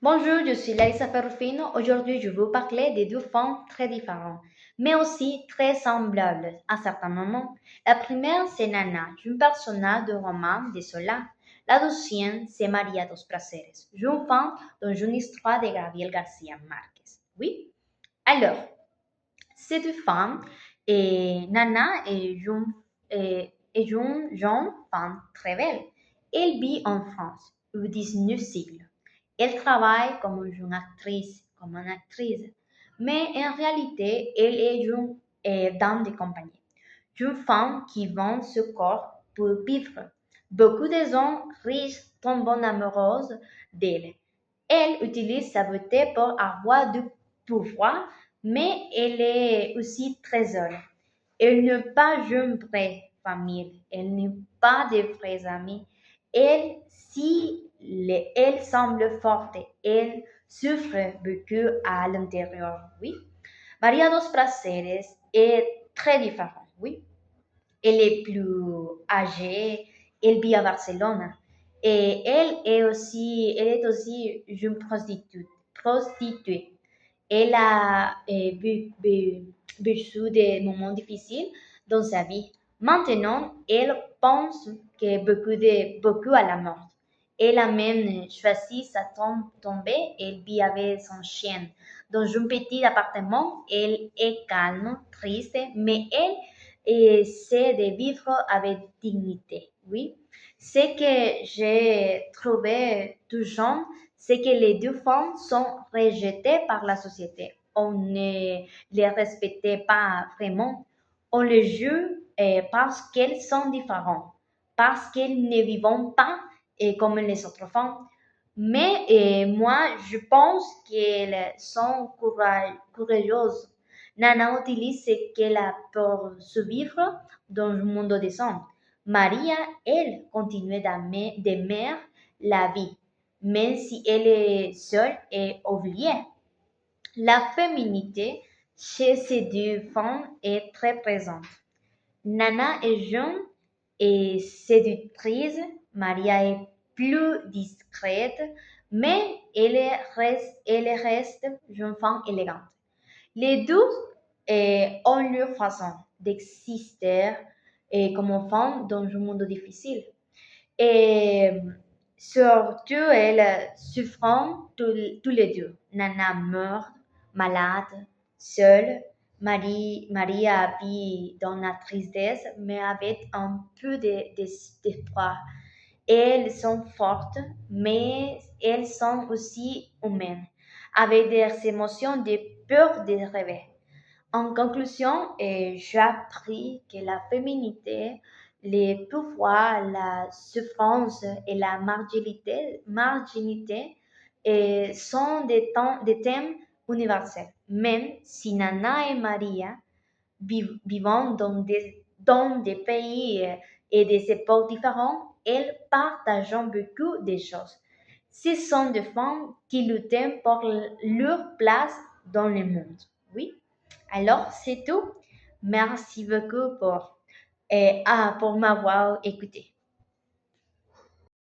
Bonjour, je suis Laïsa Ferrufino. Aujourd'hui, je vais vous parler de deux femmes très différentes, mais aussi très semblables à certains moments. La première, c'est Nana, une personnage de roman de Zola. La deuxième, c'est Maria dos Prazeres, une femme dans une histoire de Gabriel García Márquez. Oui? Alors, ces deux femmes, Nana est une jeune femme très belle. Elle vit en France au 19e siècle. Elle travaille comme une actrice, mais en réalité, elle est une dame de compagnie, une femme qui vend ce corps pour vivre. Beaucoup de gens riches tombent amoureuses d'elle. Elle utilise sa beauté pour avoir du pouvoir, mais elle est aussi très seule. Elle n'a pas une vraie famille, elle n'a pas de vrais amis. Elle semble forte, elle souffre beaucoup à l'intérieur, oui. Maria dos Prazeres est très différente, oui. Elle est plus âgée, elle vit à Barcelone. Et elle est aussi une prostituée. Elle a vécu des moments difficiles dans sa vie. Maintenant, elle pense beaucoup à la mort. Elle a même choisi sa tombée. Elle vit avec son chien dans un petit appartement. Elle est calme, triste, mais elle essaie de vivre avec dignité. Oui. Ce que j'ai trouvé touchant, c'est que les deux femmes sont rejetées par la société. On ne les respectait pas vraiment. On les juge parce qu'elles sont différentes, parce qu'elles ne vivent pas comme les autres femmes. Mais moi, je pense qu'elles sont courageuses. Nana utilise ce qu'elle a pour survivre dans le monde des hommes. Maria, elle, continue d'aimer la vie, même si elle est seule et oubliée. La féminité chez ces deux femmes est très présente. Nana est jeune et séductrice, Maria est plus discrète, mais elle reste une femme élégante. Les deux ont leur façon d'exister comme femmes dans un monde difficile. Et surtout, elles souffrent tous les deux. Nana meurt malade, seule. Maria vit dans la tristesse, mais avec un peu d'espoir. Elles sont fortes, mais elles sont aussi humaines, avec des émotions de peur de rêver. En conclusion, j'ai appris que la féminité, les pouvoirs, la souffrance et la marginalité sont des thèmes universels. Même si Nana et Maria vivent dans des pays et des époques différentes, elles partagent beaucoup de choses. Ce sont des femmes qui luttent pour leur place dans le monde. Oui. Alors, c'est tout. Merci beaucoup pour m'avoir écouté.